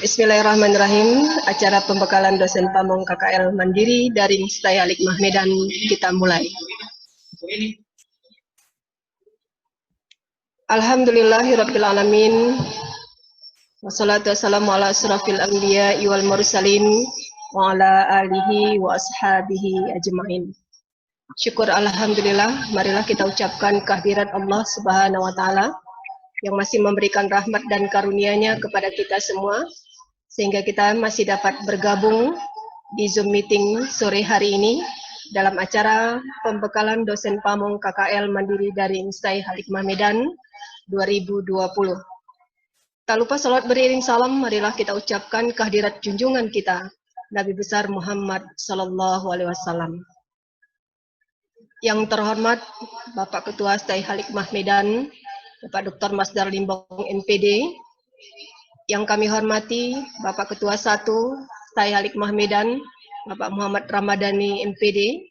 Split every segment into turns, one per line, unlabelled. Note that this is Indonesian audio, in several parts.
Bismillahirrahmanirrahim. Acara pembekalan dosen pamong KKL Mandiri dari Stay Hikmah Medan kita mulai. Alhamdulillahirrabbilalamin. Wassalatu wassalamu ala asrafil anbiya wal mursalin wa ala alihi wa ashabihi ajma'in. Syukur alhamdulillah, marilah kita ucapkan kehadirat Allah Subhanahu wa taala yang masih memberikan rahmat dan karunia-Nya kepada kita semua, sehingga kita masih dapat bergabung di Zoom meeting sore hari ini dalam acara pembekalan dosen pamong KKL Mandiri dari Stay Hikmah Medan 2020. Tak lupa salat beriring salam, marilah kita ucapkan kehadirat junjungan kita, Nabi besar Muhammad Sallallahu Alaihi Wasallam. Yang terhormat Bapak Ketua Stay Hikmah Medan, Bapak Dr. Masdar Limbong MPD, yang kami hormati Bapak Ketua 1 Stay Hikmah Medan, Bapak Muhammad Ramadhani MPD,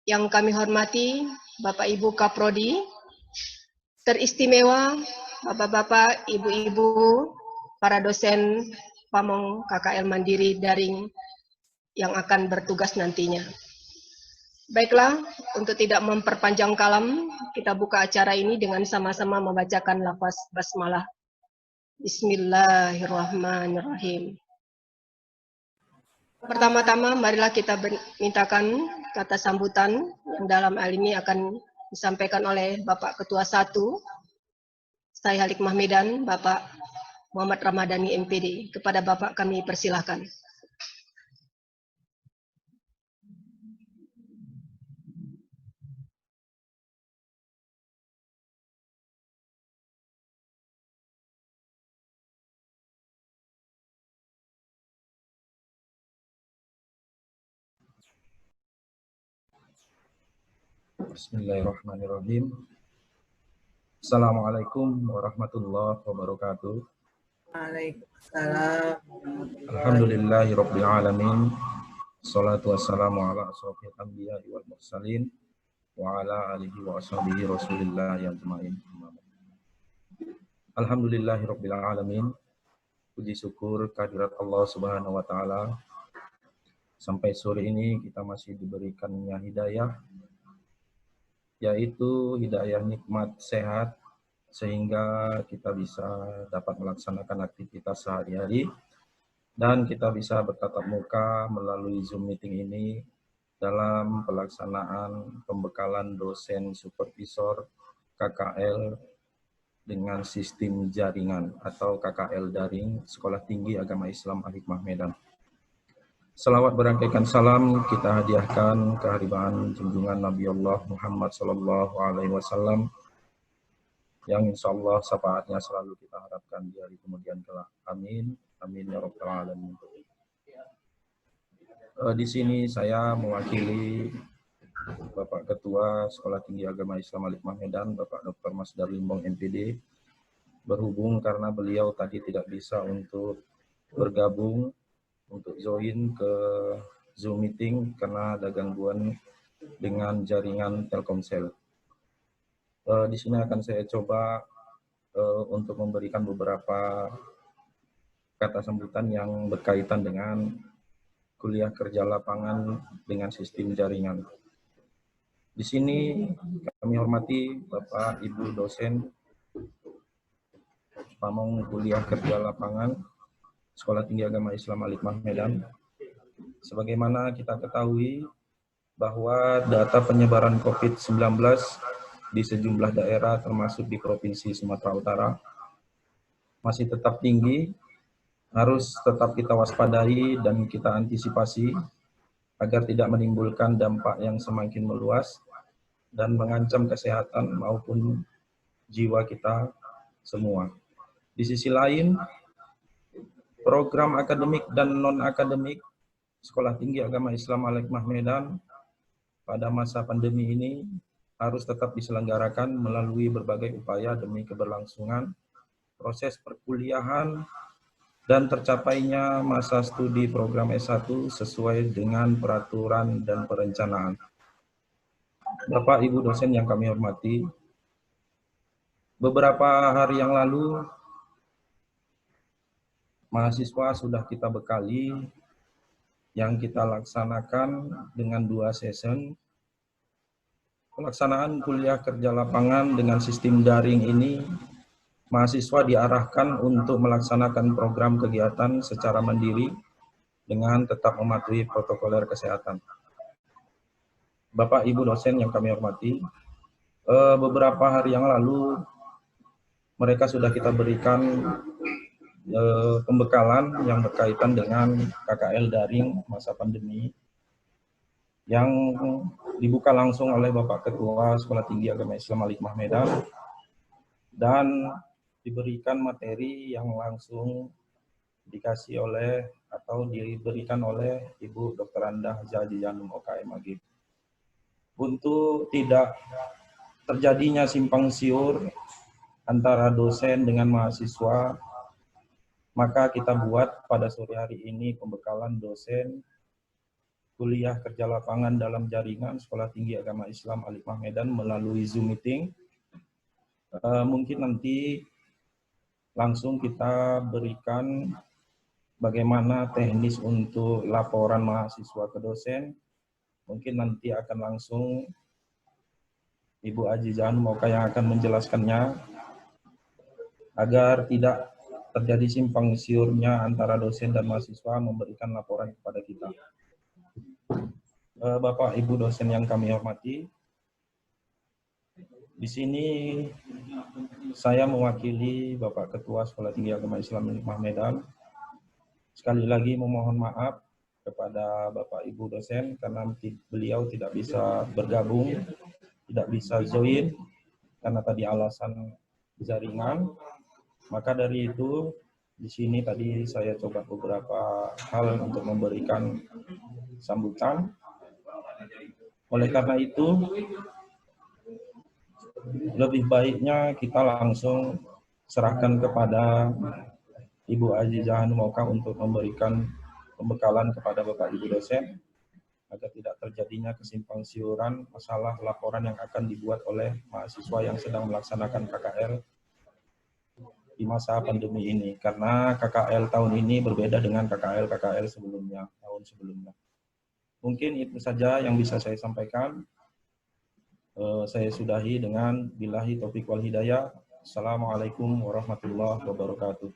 yang kami hormati Bapak Ibu Kaprodi, teristimewa Bapak-bapak, Ibu-ibu, para dosen pamong KKL Mandiri daring yang akan bertugas nantinya. Baiklah, untuk tidak memperpanjang kalam, kita buka acara ini dengan sama-sama membacakan lafaz basmalah. Bismillahirrahmanirrahim. Pertama-tama, marilah kita mintakan kata sambutan yang dalam hal ini akan disampaikan oleh Bapak Ketua 1 Stay Hikmah Medan, Bapak Muhammad Ramadhani MPD. Kepada Bapak kami persilahkan.
Bismillahirrahmanirrahim. Assalamualaikum warahmatullahi wabarakatuh.
Waalaikumsalam.
Alhamdulillahirabbil alamin. Shalatu wassalamu ala asrofil anbiya wal mursalin wa ala alihi wa ashabihi rasulillah yang ajmain. Alhamdulillahirabbil alamin. Puji syukur kehadirat Allah Subhanahu wa taala. Sampai sore ini kita masih diberikannya hidayah, yaitu hidayah nikmat sehat, sehingga kita bisa dapat melaksanakan aktivitas sehari-hari dan kita bisa bertatap muka melalui Zoom meeting ini dalam pelaksanaan pembekalan dosen supervisor KKL dengan sistem jaringan atau KKL daring Sekolah Tinggi Agama Islam Al-Hikmah Medan. Selawat berangkaikan salam kita hadiahkan kehadiran junjungan Nabi Allah Muhammad Sallallahu Alaihi Wasallam yang insya Allah syafaatnya selalu kita harapkan di hari kemudian kelak. Amin, amin ya rabbal alamin. Di sini saya mewakili Bapak Ketua Sekolah Tinggi Agama Islam Al-Hikmah Medan, Bapak Dr. Masdar Limbong MPD, berhubung karena beliau tadi tidak bisa untuk bergabung untuk join ke Zoom meeting karena ada gangguan dengan jaringan Telkomsel. Di sini akan saya coba untuk memberikan beberapa kata sambutan yang berkaitan dengan kuliah kerja lapangan dengan sistem jaringan. Di sini kami hormati Bapak Ibu dosen pamong kuliah kerja lapangan Sekolah Tinggi Agama Islam Al-Hikmah Medan. Sebagaimana kita ketahui bahwa data penyebaran COVID-19 di sejumlah daerah termasuk di Provinsi Sumatera Utara masih tetap tinggi, harus tetap kita waspadai dan kita antisipasi agar tidak menimbulkan dampak yang semakin meluas dan mengancam kesehatan maupun jiwa kita semua. Di sisi lain, program akademik dan non-akademik Sekolah Tinggi Agama Islam Al-Hikmah Medan pada masa pandemi ini harus tetap diselenggarakan melalui berbagai upaya demi keberlangsungan proses perkuliahan dan tercapainya masa studi program S1 sesuai dengan peraturan dan perencanaan. Bapak Ibu dosen yang kami hormati, beberapa hari yang lalu mahasiswa sudah kita bekali yang kita laksanakan dengan 2 session. Pelaksanaan kuliah kerja lapangan dengan sistem daring ini, mahasiswa diarahkan untuk melaksanakan program kegiatan secara mandiri dengan tetap mematuhi protokoler kesehatan. Bapak Ibu dosen yang kami hormati, beberapa hari yang lalu mereka sudah kita berikan pembekalan yang berkaitan dengan KKL daring masa pandemi yang dibuka langsung oleh Bapak Ketua Sekolah Tinggi Agama Islam Al-Hikmah Medan dan diberikan materi yang langsung dikasih oleh atau diberikan oleh Ibu Dr. Andah Haji Janum OKMAG. Untuk tidak terjadinya simpang siur antara dosen dengan mahasiswa, maka kita buat pada sore hari ini pembekalan dosen kuliah kerja lapangan dalam jaringan Sekolah Tinggi Agama Islam Al-Hikmah Medan melalui Zoom meeting. Mungkin nanti langsung kita berikan bagaimana teknis untuk laporan mahasiswa ke dosen. Mungkin nanti akan langsung Ibu Aji Janum Oka yang akan menjelaskannya agar tidak terjadi simpang siurnya antara dosen dan mahasiswa memberikan laporan kepada kita. Bapak Ibu dosen yang kami hormati, di sini saya mewakili Bapak Ketua Sekolah Tinggi Agama Islam Al-Hikmah Medan. Sekali lagi memohon maaf kepada Bapak Ibu dosen karena beliau tidak bisa bergabung, tidak bisa join karena tadi alasan jaringan. Maka dari itu di sini tadi saya coba beberapa hal untuk memberikan sambutan. Oleh karena itu lebih baiknya kita langsung serahkan kepada Ibu Aji Janum Oka untuk memberikan pembekalan kepada Bapak Ibu dosen agar tidak terjadinya kesimpang siuran masalah laporan yang akan dibuat oleh mahasiswa yang sedang melaksanakan KKL di masa pandemi ini, karena KKL tahun ini berbeda dengan KKL sebelumnya, tahun sebelumnya. Mungkin itu saja yang bisa saya sampaikan. Saya sudahi dengan billahi taufiq wal hidayah. Assalamualaikum warahmatullahi wabarakatuh.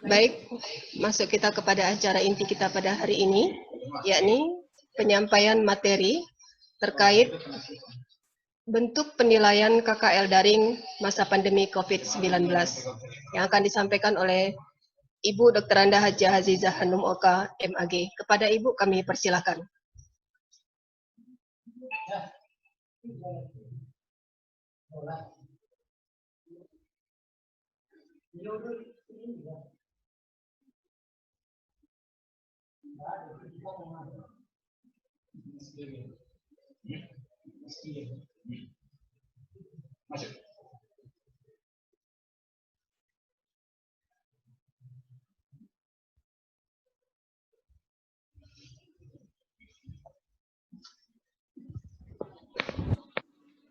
Baik, masuk kita kepada acara inti kita pada hari ini, yakni penyampaian materi terkait bentuk penilaian KKL daring masa pandemi COVID-19 yang akan disampaikan oleh Ibu Dr. Andah Haji Azizah Hanum Oka, MAG. Kepada Ibu kami persilakan.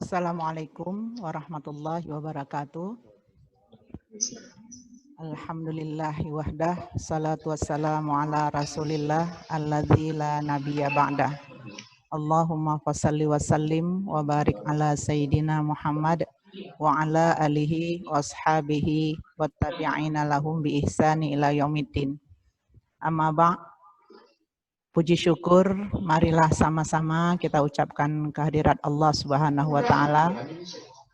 Assalamualaikum warahmatullahi wabarakatuh. Alhamdulillahi wahdah, salatu wassalamu ala rasulillah alladzi la nabiyya ba'dah. Allahumma fasalli wa sallim wa barik ala sayyidina Muhammad wa ala alihi wa ashabihi wa tabi'ina lahum bi ihsani ila yaumiddin. Amma ba', puji syukur marilah sama-sama kita ucapkan kehadirat Allah Subhanahu wa taala.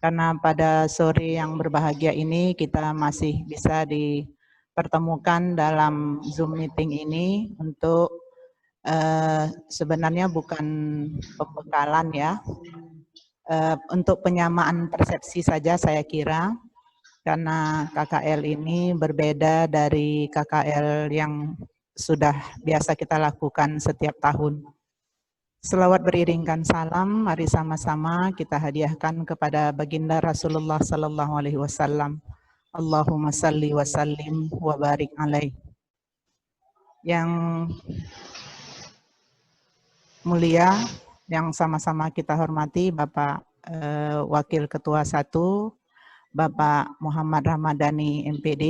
Karena pada sore yang berbahagia ini kita masih bisa dipertemukan dalam Zoom meeting ini untuk sebenarnya bukan pembekalan ya, untuk penyamaan persepsi saja saya kira, karena KKL ini berbeda dari KKL yang sudah biasa kita lakukan setiap tahun. Selawat beriringkan salam, mari sama-sama kita hadiahkan kepada baginda Rasulullah Sallallahu Alaihi Wasallam. Allahumma salli wa sallim wa barik alaih. Yang mulia yang sama-sama kita hormati Bapak Wakil Ketua 1, Bapak Muhammad Ramadhani MPD,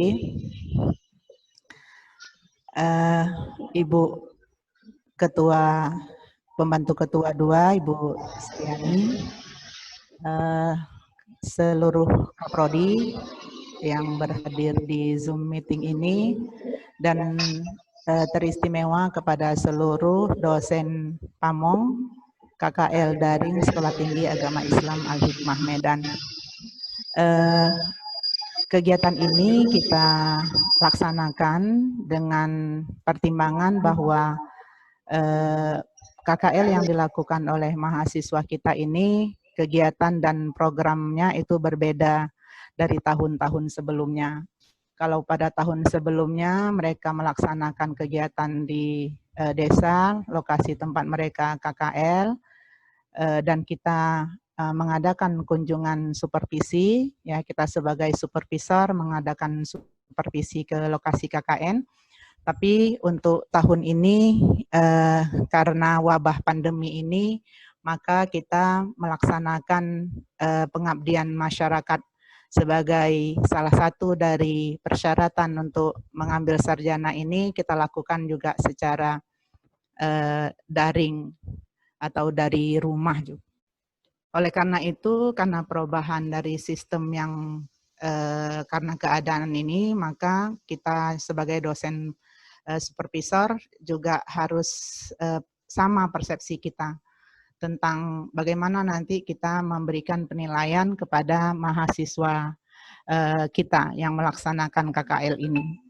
Ibu Ketua Pembantu Ketua 2, Ibu Setiani, seluruh Kaprodi yang berhadir di Zoom meeting ini, dan teristimewa kepada seluruh dosen Pamong KKL Daring Sekolah Tinggi Agama Islam Al-Hikmah Medan. Kegiatan ini kita laksanakan dengan pertimbangan bahwa KKL yang dilakukan oleh mahasiswa kita ini, kegiatan dan programnya itu berbeda dari tahun-tahun sebelumnya. Kalau pada tahun sebelumnya mereka melaksanakan kegiatan di desa, lokasi tempat mereka KKL, dan kita mengadakan kunjungan supervisi, ya kita sebagai supervisor mengadakan supervisi ke lokasi KKN. Tapi untuk tahun ini karena wabah pandemi ini, maka kita melaksanakan pengabdian masyarakat sebagai salah satu dari persyaratan untuk mengambil sarjana ini, kita lakukan juga secara daring atau dari rumah juga. Oleh karena itu, karena perubahan dari sistem yang karena keadaan ini, maka kita sebagai dosen supervisor juga harus sama persepsi kita tentang bagaimana nanti kita memberikan penilaian kepada mahasiswa kita yang melaksanakan KKL ini.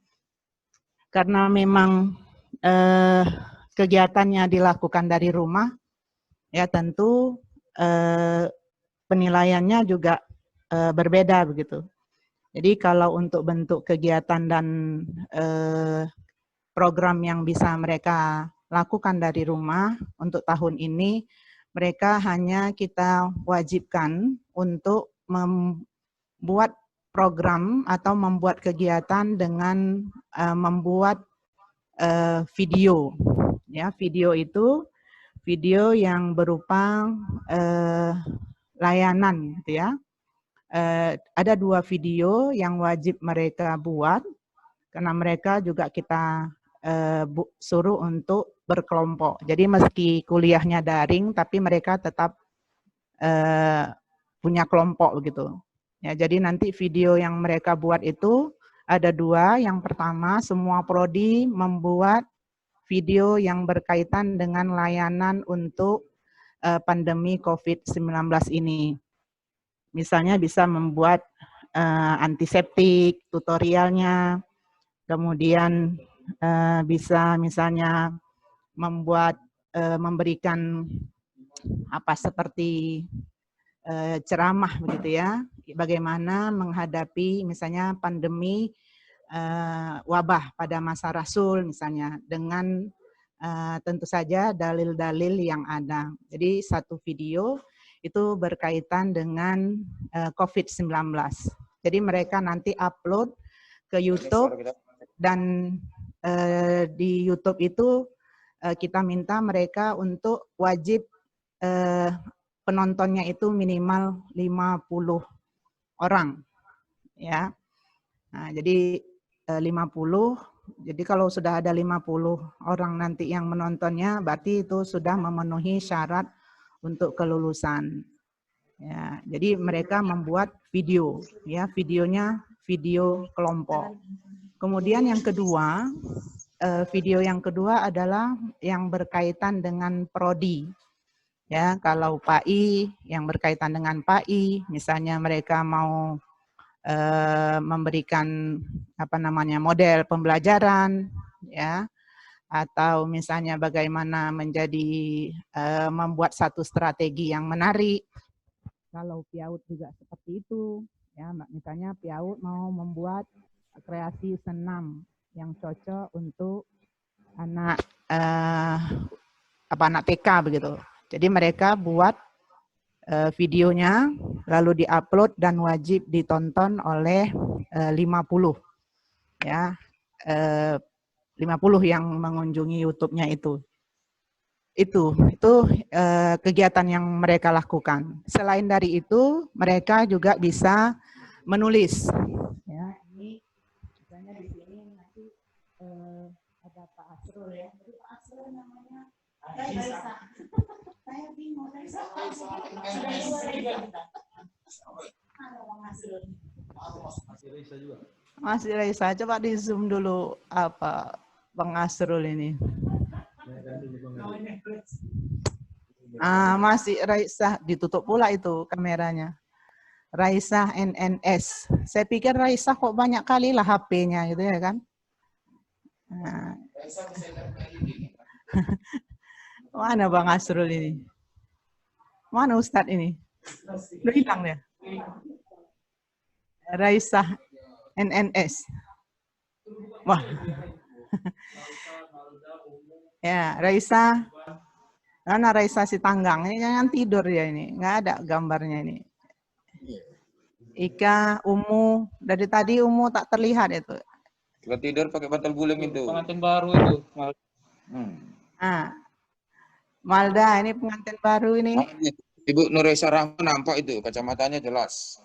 Karena memang kegiatannya dilakukan dari rumah, ya tentu penilaiannya juga berbeda begitu. Jadi kalau untuk bentuk kegiatan dan program yang bisa mereka lakukan dari rumah untuk tahun ini, mereka hanya kita wajibkan untuk membuat program atau membuat kegiatan dengan membuat video. Ya, video itu video yang berupa layanan, gitu ya. Ada 2 video yang wajib mereka buat, karena mereka juga kita suruh untuk berkelompok. Jadi meski kuliahnya daring, tapi mereka tetap punya kelompok begitu. Ya, jadi nanti video yang mereka buat itu ada 2. Yang pertama, semua prodi membuat video yang berkaitan dengan layanan untuk pandemi COVID-19 ini. Misalnya bisa membuat antiseptik, tutorialnya, kemudian bisa misalnya membuat memberikan apa seperti ceramah begitu ya, bagaimana menghadapi misalnya pandemi wabah pada masa Rasul misalnya, dengan tentu saja dalil-dalil yang ada. Jadi satu video itu berkaitan dengan COVID-19. Jadi mereka nanti upload ke YouTube, dan di YouTube itu kita minta mereka untuk wajib penontonnya itu minimal 50 orang, ya. Nah, jadi 50. Jadi kalau sudah ada 50 orang nanti yang menontonnya, berarti itu sudah memenuhi syarat untuk kelulusan. Ya, jadi mereka membuat video, ya, videonya video kelompok. Kemudian yang kedua, video yang kedua adalah yang berkaitan dengan prodi. Ya, kalau PAI yang berkaitan dengan PAI, misalnya mereka mau memberikan apa namanya model pembelajaran, ya, atau misalnya bagaimana menjadi membuat satu strategi yang menarik. Kalau PIAUD juga seperti itu, ya, misalnya PIAUD mau membuat kreasi senam yang cocok untuk anak anak TK begitu. Jadi mereka buat videonya, lalu diupload dan wajib ditonton oleh 50, ya, 50 yang mengunjungi YouTube-nya itu. Itu kegiatan yang mereka lakukan. Selain dari itu, mereka juga bisa menulis. Ya, ini misalnya di sini nanti ada Pak Asrul ya. Jadi Pak Asrul namanya Raisa. Saya bingung Raisa. Masih Raisa, coba di zoom dulu apa Bang Asrul ini. Masih Raisa, ditutup pula itu kameranya. Raisa NNS. Saya pikir Raisa kok banyak kali lah HP-nya gitu ya kan. Nah. Mana Bang Asrul ini? Mana Ustadz ini? Udah hilang ya? Raisa NNS. Wah. Ya, Raisa. Mana Raisa Sitanggang? Ini jangan tidur ya ini. Nggak ada gambarnya ini. Ika, Umu. Dari tadi Umu tak terlihat itu.
Kalau tidur pakai bantal guling itu.
Pengantin baru itu.
Malda, ini pengantin baru ini.
Ibu Nuresa Rahman nampak itu, kacamatanya jelas.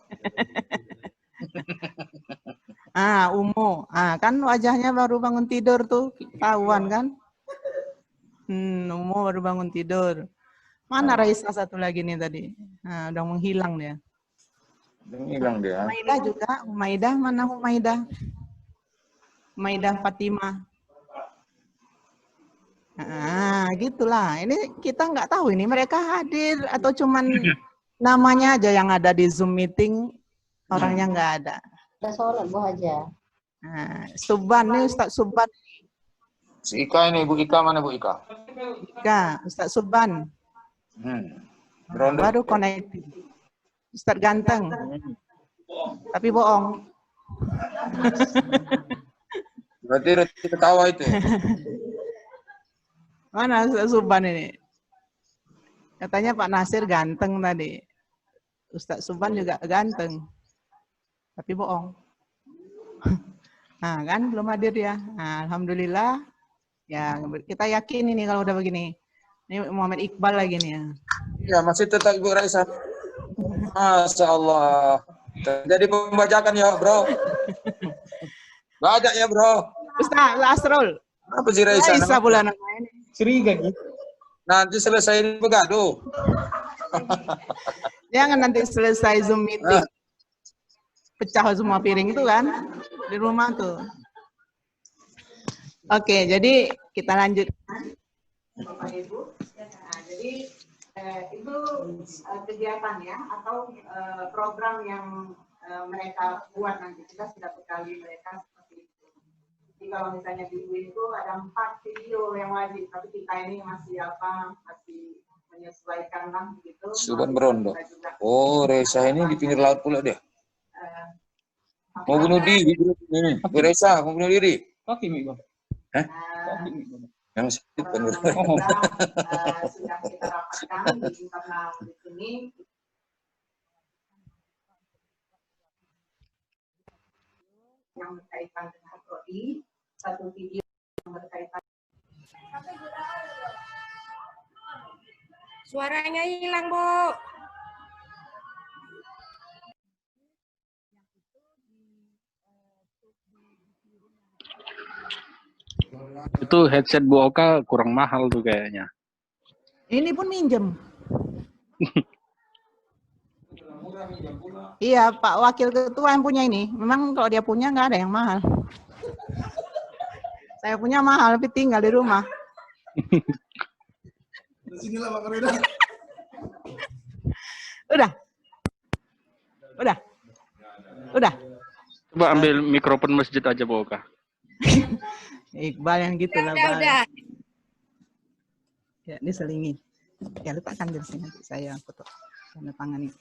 Umu. Kan wajahnya baru bangun tidur tuh, tahuan kan? Umu baru bangun tidur. Mana Raisa satu lagi nih tadi? Udah menghilang dia.
Menghilang dia.
Humaidah juga. Humaidah, mana Humaidah? Humaidah Fatimah. Gitulah. Ini kita nggak tahu ini mereka hadir atau cuman namanya aja yang ada di Zoom meeting, orangnya nggak ada.
Udah sholat Bu Haja.
Subban nih Ustaz Subban.
Si Ika ini, Bu Ika mana Bu Ika?
Ika, Ustaz Subban. Baru connected. Ustaz ganteng. Tapi bohong.
Berarti ketawa itu.
Mana Ustaz Subban ini? Katanya Pak Nasir ganteng tadi. Ustaz Subban juga ganteng. Tapi bohong. Kan belum hadir ya. Alhamdulillah. Ya, kita yakin ini kalau udah begini. Ini Muhammad Iqbal lagi nih ya.
Ya, masih tetap Ibu Raisa. Masya Allah. Jadi pembacakan ya, Bro. Banyak ya, Bro.
Ustaz Asrul.
Apa sih Raisa?
Raisa pula namanya.
Curiga gitu.
Nanti selesai ini begaduh.
Jangan nanti selesai Zoom meeting. Pecah semua piring itu kan di rumah tuh. Oke, jadi kita lanjutkan. Bapak Ibu. Jadi itu kegiatan ya atau program yang mereka buat nanti. Kita sudah bekali mereka seperti itu. Jadi kalau misalnya di UI itu ada 4 video yang wajib, tapi kita ini masih menyesuaikan lah gitu.
Subhan berondo. Oh, Raisa ini di pinggir laut pula dia. Mau bunuh diri, Bu Raisa, mau bunuh diri.
Kaki mi Bang.
Hah?
Kaki mi Bang.
Yang sakit kan.
Sudah kita rapatkan di internal di sini. Yang berkaitan dengan prodi, satu video yang berkaitan.
Suaranya hilang, Bu.
Itu headset Bu Oka kurang mahal tuh kayaknya.
Ini pun minjem. Iya, Pak Wakil Ketua yang punya ini. Memang kalau dia punya nggak ada yang mahal. Saya punya mahal, tapi tinggal di rumah.
Sinilah Pak Reda.
Udah.
Coba ambil mikrofon masjid aja Bu Oka.
Iqbal yang gitu lah.
Udah.
Ya, diselingi. Ya, letakkan di sini nanti saya foto. Tanda tangan.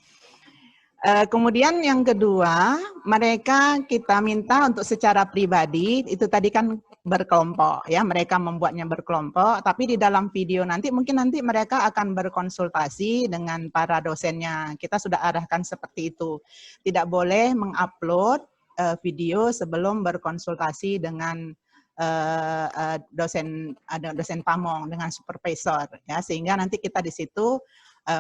Kemudian yang kedua, mereka kita minta untuk secara pribadi, itu tadi kan berkelompok ya, mereka membuatnya berkelompok, tapi di dalam video nanti mungkin nanti mereka akan berkonsultasi dengan para dosennya. Kita sudah arahkan seperti itu. Tidak boleh mengupload video sebelum berkonsultasi dengan dosen pamong dengan supervisor, ya, sehingga nanti kita di situ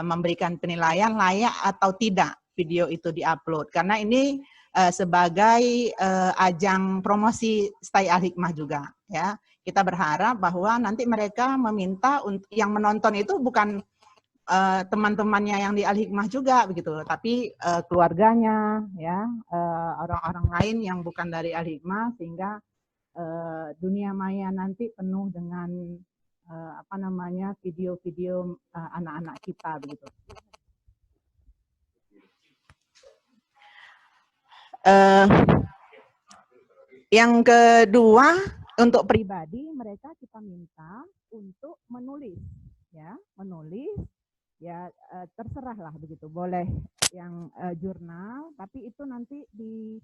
memberikan penilaian layak atau tidak video itu diupload, karena ini sebagai ajang promosi Stay Al-Hikmah juga, ya. Kita berharap bahwa nanti mereka meminta untuk yang menonton itu bukan teman-temannya yang di Al-Hikmah juga begitu, tapi keluarganya, ya, orang-orang lain yang bukan dari Al-Hikmah, sehingga dunia maya nanti penuh dengan video-video anak-anak kita begitu. Yang kedua, untuk pribadi mereka kita minta untuk menulis, ya, terserahlah begitu, boleh yang jurnal, tapi itu nanti di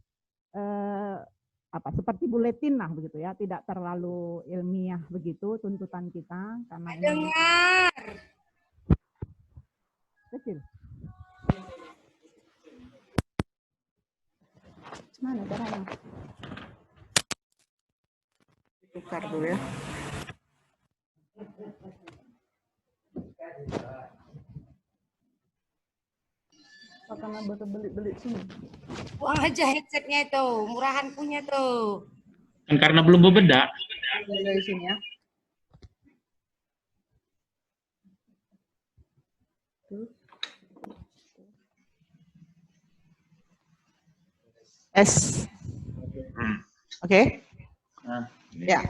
seperti buletin lah begitu, ya, tidak terlalu ilmiah begitu tuntutan kita, karena ini kecil. Mana caranya? Tukar dulu ya. Karena beli sini.
Buang aja headsetnya itu, murahan punya tuh.
Karena belum bebedak.
Dari sini ya. Oke. Ya.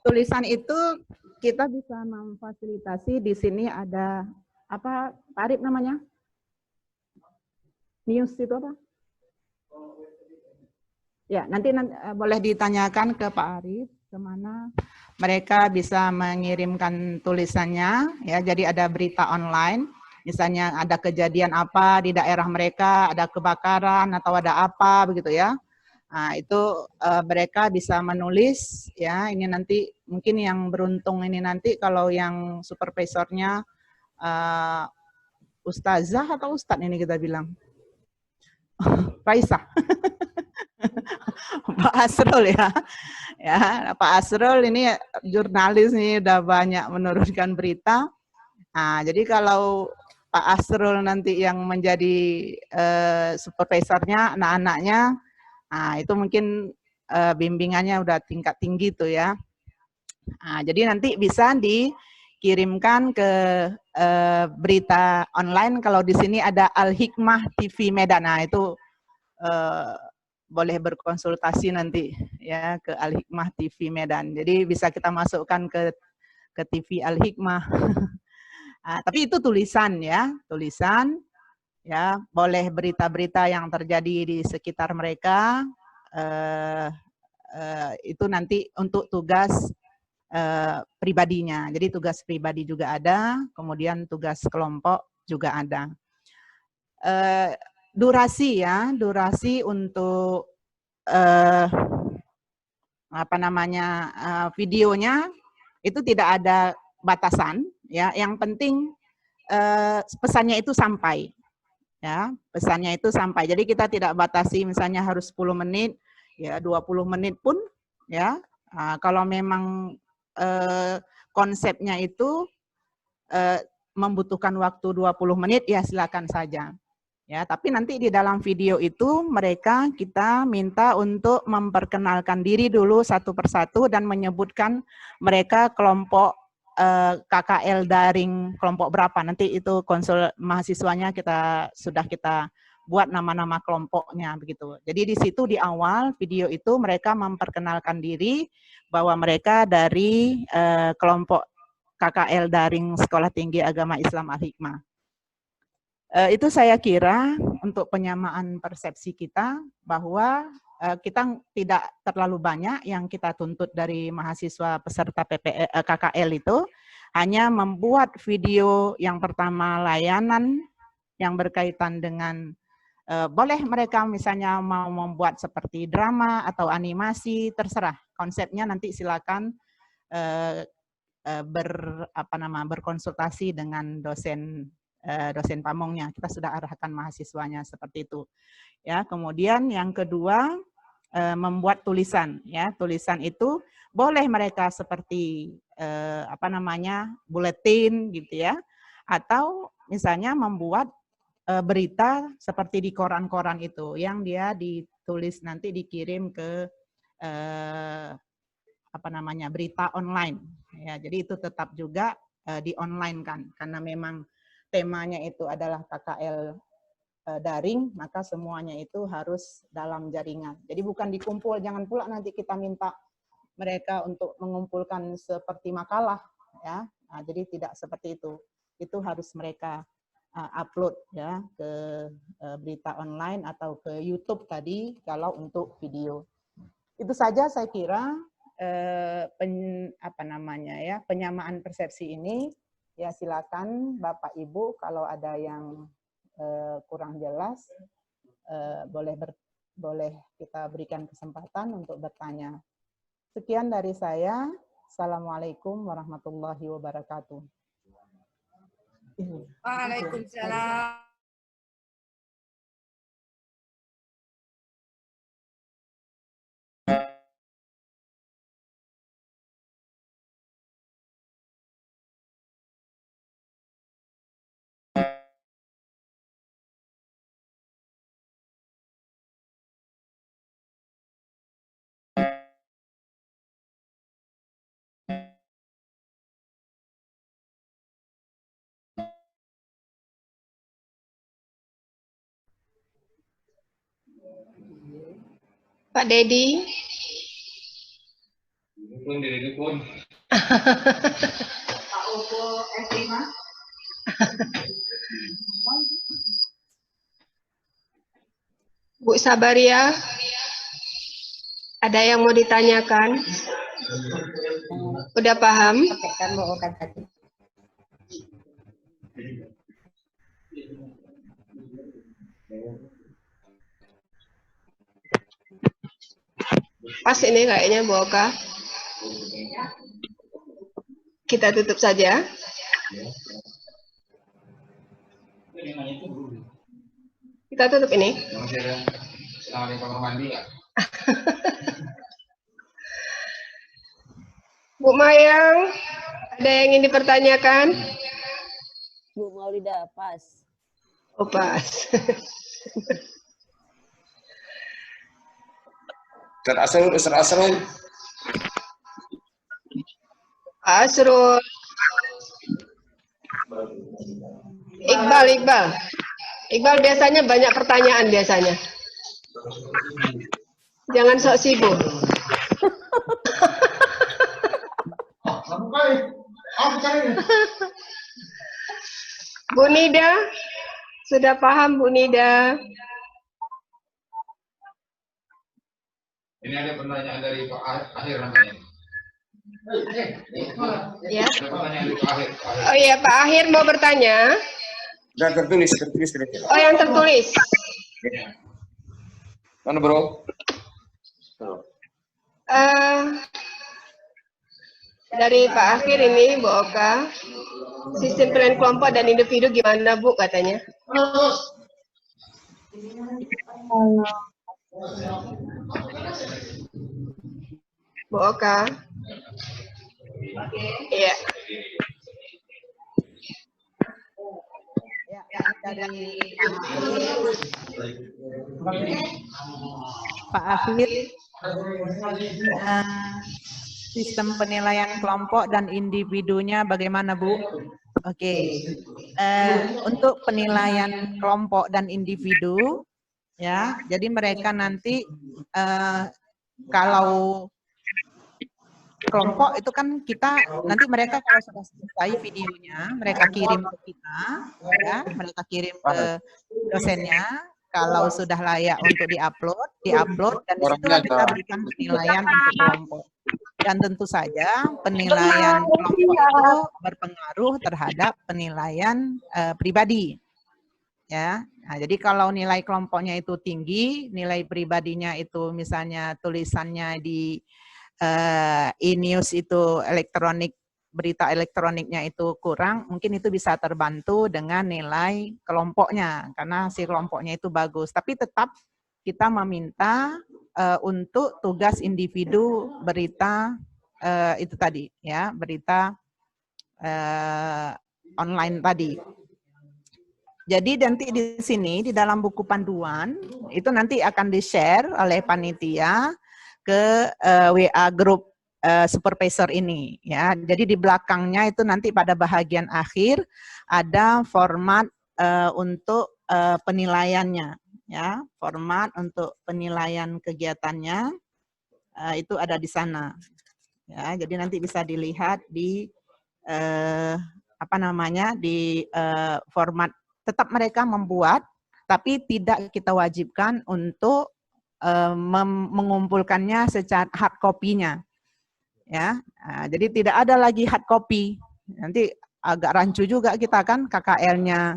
Tulisan itu kita bisa memfasilitasi, di sini ada apa, Pak Arif namanya? News itu apa? Ya, nanti boleh ditanyakan ke Pak Arif kemana mereka bisa mengirimkan tulisannya, ya. Jadi ada berita online, misalnya ada kejadian apa di daerah mereka, ada kebakaran atau ada apa begitu, ya. Nah, itu mereka bisa menulis, ya. Ini nanti mungkin yang beruntung ini nanti kalau yang supervisornya ustazah atau ustadz ini kita bilang. Raisa. Pak Asrul, ya. Ya, Pak Asrul ini jurnalis nih, udah banyak menurunkan berita. Nah, jadi kalau Pak Asrul nanti yang menjadi supervisornya, anak-anaknya, nah itu mungkin bimbingannya udah tingkat tinggi tuh, ya. Nah, jadi nanti bisa dikirimkan ke berita online. Kalau di sini ada Al-Hikmah TV Medan, nah itu boleh berkonsultasi nanti, ya, ke Al-Hikmah TV Medan. Jadi bisa kita masukkan ke TV Al-Hikmah. Nah, tapi itu tulisan, ya, tulisan, ya, boleh berita-berita yang terjadi di sekitar mereka. Itu nanti untuk tugas pribadinya. Jadi tugas pribadi juga ada, kemudian tugas kelompok juga ada. Durasi, ya, durasi untuk videonya itu tidak ada batasan, ya. Yang penting pesannya itu sampai, ya, pesannya itu sampai. Jadi kita tidak batasi misalnya harus 10 menit, ya, 20 menit pun, ya. Kalau memang konsepnya itu membutuhkan waktu 20 menit, ya silakan saja. Ya, tapi nanti di dalam video itu mereka kita minta untuk memperkenalkan diri dulu satu persatu dan menyebutkan mereka kelompok KKL daring kelompok berapa. Nanti itu konsul mahasiswanya sudah kita buat nama-nama kelompoknya begitu. Jadi di situ di awal video itu mereka memperkenalkan diri bahwa mereka dari kelompok KKL daring Sekolah Tinggi Agama Islam Al-Hikmah. Itu saya kira untuk penyamaan persepsi kita bahwa kita tidak terlalu banyak yang kita tuntut dari mahasiswa peserta KKL itu, hanya membuat video yang pertama layanan yang berkaitan dengan boleh mereka misalnya mau membuat seperti drama atau animasi, terserah konsepnya, nanti silakan berkonsultasi dengan dosen pamongnya. Kita sudah arahkan mahasiswanya seperti itu, ya. Kemudian yang kedua, membuat tulisan, ya. Tulisan itu boleh mereka seperti buletin gitu ya, atau misalnya membuat berita seperti di koran-koran itu yang dia ditulis nanti dikirim ke berita online, ya. Jadi itu tetap juga di online kan, karena memang temanya itu adalah KKL daring, maka semuanya itu harus dalam jaringan. Jadi bukan dikumpul, jangan pula nanti kita minta mereka untuk mengumpulkan seperti makalah, ya. Nah, jadi tidak seperti itu. Itu harus mereka upload ya ke berita online atau ke YouTube tadi kalau untuk video. Itu saja saya kira penyamaan persepsi ini. Ya silakan Bapak Ibu kalau ada yang kurang jelas boleh kita berikan kesempatan untuk bertanya. Sekian dari saya. Assalamualaikum warahmatullahi wabarakatuh.
Waalaikumsalam.
Pak Dedi. Bu Sabaria, ada yang mau ditanyakan? Udah paham? Pas ini kayaknya Bu Oka. Kita tutup saja. Kita tutup ini. Bu Mayang, ada yang ingin dipertanyakan?
Bu Maulida, pas.
Oh, pas.
Ustaz Asrul.
Asrul. Iqbal biasanya banyak pertanyaan biasanya. Jangan sok sibuk. Bu Nida, sudah paham Bu Nida?
Ini ada pertanyaan dari Pak Akhir namanya.
Ya.
Ada pertanyaan dari Pak Akhir.
Oh iya, Pak Akhir mau bertanya.
Dan tertulis.
Oh, yang tertulis.
Mana bro?
Dari Pak Akhir ini, Bu Oka, sistem penilaian kelompok dan individu gimana Bu katanya? Bu Oka. Iya.
Ya, dari Pak Akhir, sistem penilaian kelompok dan individunya bagaimana Bu? Oke. Untuk penilaian kelompok dan individu, ya, jadi mereka nanti kalau kelompok itu kan nanti mereka kalau sudah selesai videonya mereka kirim ke kita, ya, mereka kirim ke dosennya. Kalau sudah layak untuk diupload dan disitulah kita berikan penilaian untuk kelompok. Dan tentu saja penilaian kelompok itu berpengaruh terhadap penilaian pribadi, ya. Nah, jadi kalau nilai kelompoknya itu tinggi, nilai pribadinya itu misalnya tulisannya di e-news itu berita elektroniknya itu kurang, mungkin itu bisa terbantu dengan nilai kelompoknya, karena si kelompoknya itu bagus. Tapi tetap kita meminta untuk tugas individu berita itu tadi ya, berita online tadi. Jadi nanti di sini di dalam buku panduan itu nanti akan di-share oleh panitia ke WA grup supervisor ini ya. Jadi di belakangnya itu nanti pada bagian akhir ada format untuk penilaiannya ya, format untuk penilaian kegiatannya itu ada di sana. Ya, jadi nanti bisa dilihat di di format. Tetap mereka membuat, tapi tidak kita wajibkan untuk mengumpulkannya secara hard copy-nya. Ya, jadi tidak ada lagi hard copy. Nanti agak rancu juga kita kan, KKL-nya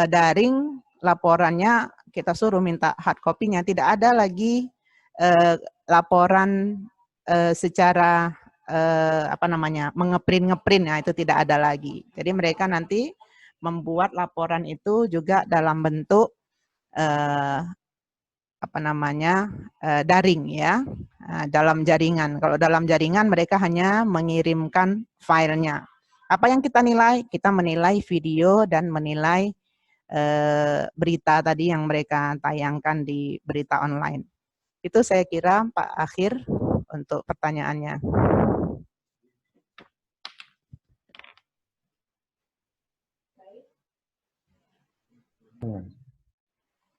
daring, laporannya kita suruh minta hard copy-nya. Tidak ada lagi laporan secara ngeprint, nah itu tidak ada lagi. Jadi mereka nanti membuat laporan itu juga dalam bentuk daring ya, dalam jaringan. Kalau dalam jaringan mereka hanya mengirimkan filenya. Apa yang kita nilai? Kita menilai video dan menilai berita tadi yang mereka tayangkan di berita online. Itu saya kira Pak Akhir untuk pertanyaannya.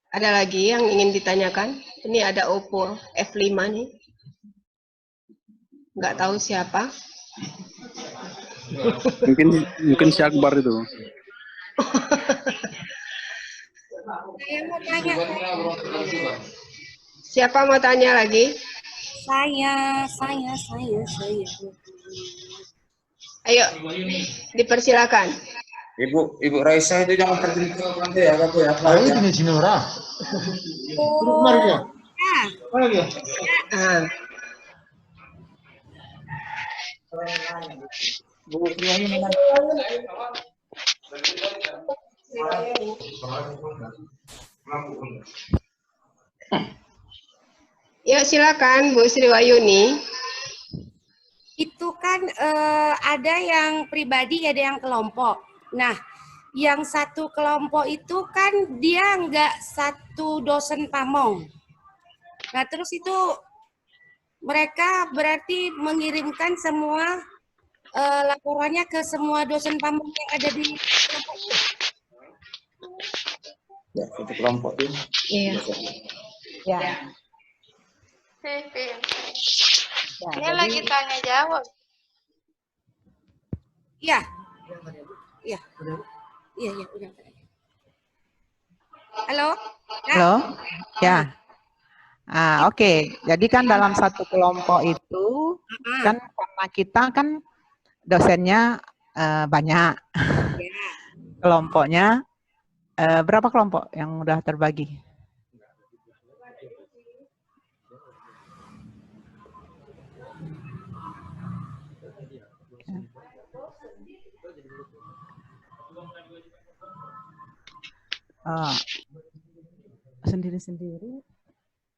Ada lagi yang ingin ditanyakan? Ini ada Oppo F5 nih. Nggak tahu siapa.
Mungkin si Akbar itu.
Saya mau tanya.
Siapa mau tanya lagi?
Saya.
Ayo, dipersilakan.
Ibu Raisa itu jangan pergi ke pantai ya, Kak ya.
Ayo ini sini orang. Duduk kemari dia. Mana dia?
Bu Priani mana?
Ya silakan Bu Sri Wayuni.
Itu kan ada yang pribadi, ada yang kelompok. Nah, yang satu kelompok itu kan dia nggak satu dosen pamong. Nah, terus itu mereka berarti mengirimkan semua laporannya ke semua dosen pamong yang ada di kelompok itu.
Ya, satu kelompok itu.
Iya.
Ya.
Ini lagi tanya jawab.
Iya. Iya, udah. Halo?
Halo? Ya. Oke. Jadi kan dalam satu kelompok itu, kan karena kita kan dosennya banyak. Kelompoknya, berapa kelompok yang udah terbagi? Sendiri-sendiri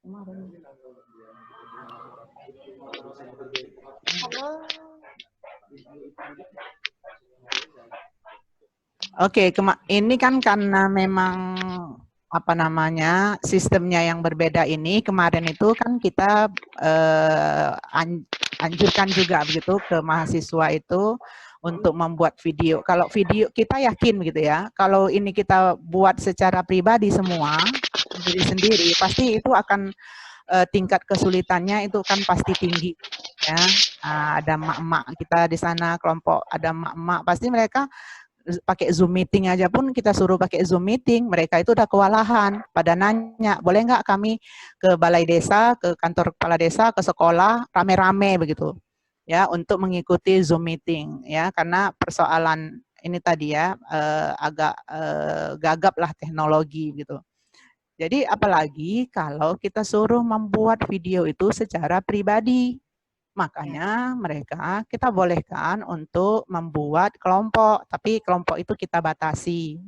kemarin. Oke, ini kan karena memang sistemnya yang berbeda ini, kemarin itu kan kita anjurkan juga begitu ke mahasiswa itu untuk membuat video. Kalau video kita yakin gitu ya, kalau ini kita buat secara pribadi semua, sendiri-sendiri, pasti itu akan tingkat kesulitannya itu kan pasti tinggi ya. Ada emak-emak kita di sana, kelompok ada emak-emak, pasti mereka pakai Zoom meeting aja pun kita suruh pakai Zoom meeting, mereka itu udah kewalahan, pada nanya, boleh nggak kami ke balai desa, ke kantor kepala desa, ke sekolah, rame-rame begitu. Ya, untuk mengikuti Zoom meeting ya, karena persoalan ini tadi ya agak gagap lah teknologi gitu. Jadi apalagi kalau kita suruh membuat video itu secara pribadi, makanya mereka kita bolehkan untuk membuat kelompok, tapi kelompok itu kita batasi.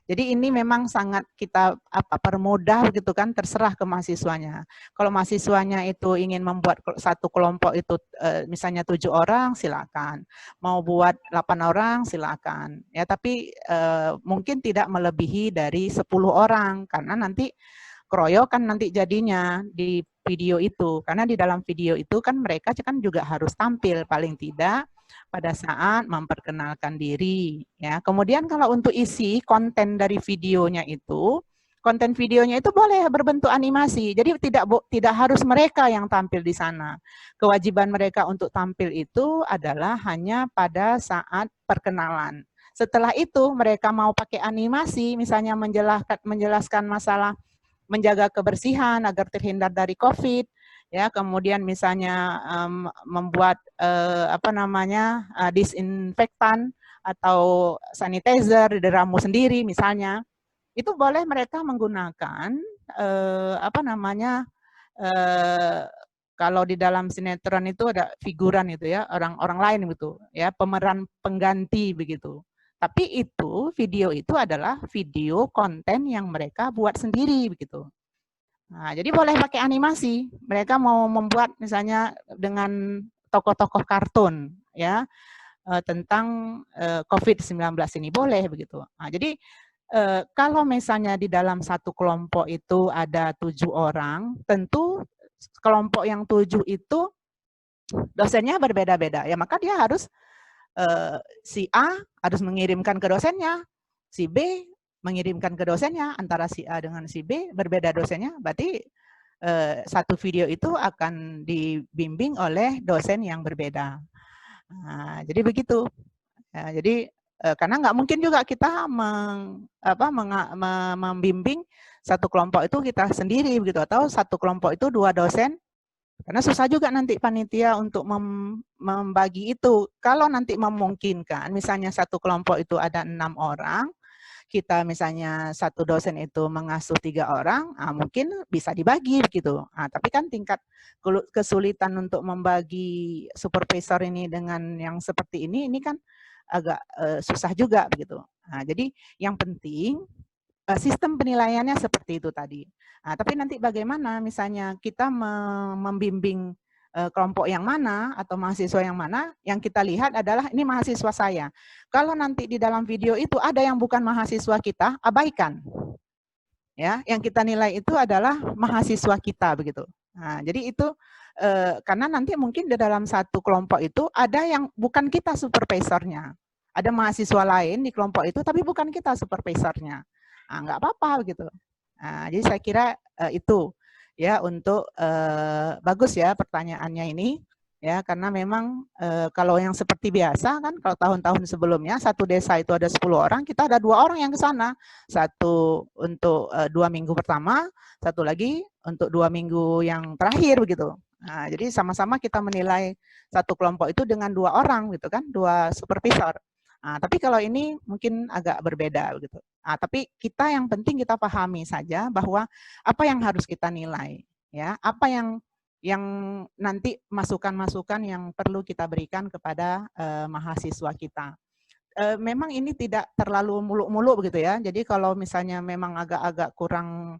Jadi ini memang sangat kita permudah gitu kan, terserah ke mahasiswanya. Kalau mahasiswanya itu ingin membuat satu kelompok itu misalnya 7 orang, silakan. Mau buat 8 orang, silakan. Ya, tapi mungkin tidak melebihi dari 10 orang karena nanti keroyokan nanti jadinya di video itu. Karena di dalam video itu kan mereka kan juga harus tampil paling tidak pada saat memperkenalkan diri. Ya, kemudian kalau untuk isi konten dari videonya itu, konten videonya itu boleh berbentuk animasi. Jadi tidak harus mereka yang tampil di sana. Kewajiban mereka untuk tampil itu adalah hanya pada saat perkenalan. Setelah itu mereka mau pakai animasi, misalnya menjelaskan masalah menjaga kebersihan agar terhindar dari COVID, ya, kemudian misalnya membuat disinfektan atau sanitizer di diramu sendiri misalnya, itu boleh mereka menggunakan kalau di dalam sinetron itu ada figuran itu ya, orang lain gitu ya, pemeran pengganti begitu. Tapi itu video itu adalah video konten yang mereka buat sendiri begitu. Nah, jadi boleh pakai animasi. Mereka mau membuat misalnya dengan tokoh-tokoh kartun ya tentang COVID-19 ini boleh begitu. Nah, jadi kalau misalnya di dalam satu kelompok itu ada 7 orang, tentu kelompok yang 7 itu dosennya berbeda-beda. Ya, maka dia harus si A harus mengirimkan ke dosennya, si B mengirimkan ke dosennya, antara si A dengan si B berbeda dosennya, berarti satu video itu akan dibimbing oleh dosen yang berbeda. Nah, jadi begitu. Ya, jadi karena nggak mungkin juga kita membimbing satu kelompok itu kita sendiri begitu, atau satu kelompok itu 2 dosen. Karena susah juga nanti panitia untuk membagi itu. Kalau nanti memungkinkan, misalnya satu kelompok itu ada 6 orang, kita misalnya satu dosen itu mengasuh 3 orang, mungkin bisa dibagi gitu. Tapi kan tingkat kesulitan untuk membagi supervisor ini dengan yang seperti ini kan agak susah juga begitu. Jadi yang penting sistem penilaiannya seperti itu tadi. Tapi nanti bagaimana misalnya kita membimbing kelompok yang mana atau mahasiswa yang mana, yang kita lihat adalah ini mahasiswa saya. Kalau nanti di dalam video itu ada yang bukan mahasiswa kita, abaikan. Ya, yang kita nilai itu adalah mahasiswa kita begitu. Jadi itu karena nanti mungkin di dalam satu kelompok itu ada yang bukan kita supervisornya. Ada mahasiswa lain di kelompok itu tapi bukan kita supervisornya. Nggak apa-apa gitu. Jadi saya kira itu ya untuk bagus ya pertanyaannya ini ya, karena memang kalau yang seperti biasa kan kalau tahun-tahun sebelumnya satu desa itu ada 10 orang, kita ada 2 orang yang ke sana, satu untuk 2 minggu pertama, satu lagi untuk 2 minggu yang terakhir begitu. Jadi sama-sama kita menilai satu kelompok itu dengan 2 orang gitu kan, 2 supervisor. Tapi kalau ini mungkin agak berbeda begitu. Tapi kita yang penting kita pahami saja bahwa apa yang harus kita nilai, ya, apa yang nanti masukan-masukan yang perlu kita berikan kepada mahasiswa kita. Memang ini tidak terlalu muluk-muluk begitu ya. Jadi kalau misalnya memang agak-agak kurang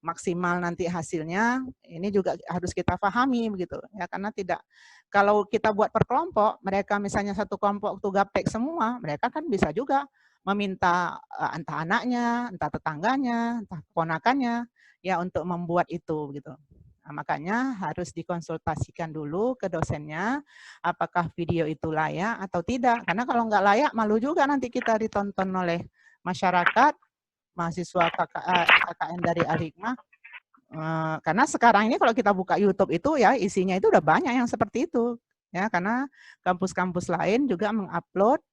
maksimal nanti hasilnya, ini juga harus kita pahami begitu ya, karena tidak, kalau kita buat per kelompok, mereka misalnya satu kelompok itu gaptek semua, mereka kan bisa juga meminta entah anaknya, entah tetangganya, entah keponakannya ya untuk membuat itu gitu. Makanya harus dikonsultasikan dulu ke dosennya apakah video itu layak atau tidak, karena kalau nggak layak malu juga nanti kita ditonton oleh masyarakat, mahasiswa KKN dari Al-Hikmah, karena sekarang ini kalau kita buka YouTube itu ya isinya itu udah banyak yang seperti itu ya, karena kampus-kampus lain juga mengupload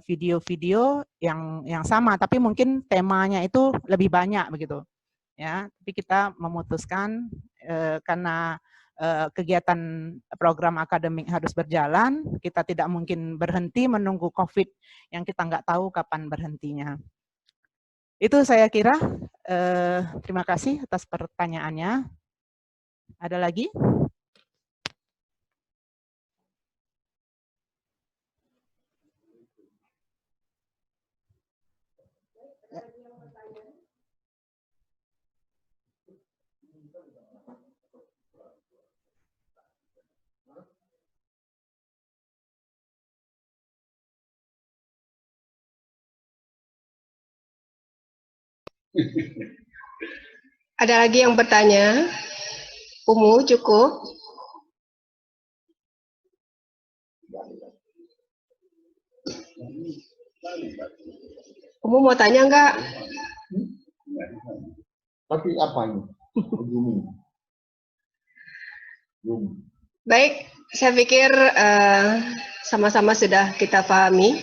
video-video yang sama, tapi mungkin temanya itu lebih banyak begitu ya. Tapi kita memutuskan karena kegiatan program akademik harus berjalan, kita tidak mungkin berhenti menunggu COVID yang kita nggak tahu kapan berhentinya. Itu saya kira. Terima kasih atas pertanyaannya. Ada lagi?
Ada lagi yang bertanya? Umu, cukup? Umu mau tanya enggak?
Tapi apa ini?
Baik, saya pikir sama-sama sudah kita pahami,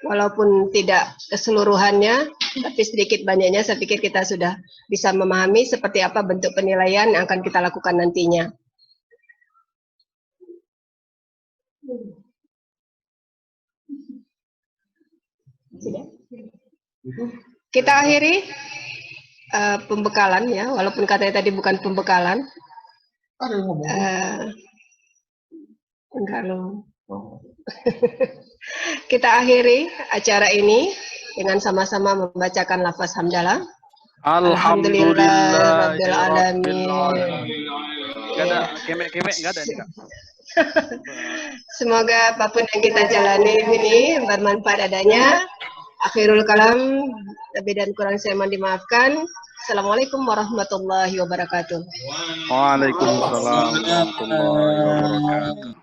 walaupun tidak keseluruhannya, tapi sedikit banyaknya saya pikir kita sudah bisa memahami seperti apa bentuk penilaian yang akan kita lakukan nantinya. Sudah? Kita akhiri pembekalan ya, walaupun katanya tadi bukan pembekalan.
Ada yang ngomong.
Enggak loh. Kita akhiri acara ini dengan sama-sama membacakan lafaz hamdalah. Alhamdulillahirabbil alamin.
Enggak ada kemek-kemek, enggak ada nih, Kak.
Semoga apapun yang kita jalani ini bermanfaat adanya. Akhirul kalam, lebih dan kurang saya mohon dimaafkan. Assalamualaikum warahmatullahi wabarakatuh.
Waalaikumsalam warahmatullahi wabarakatuh.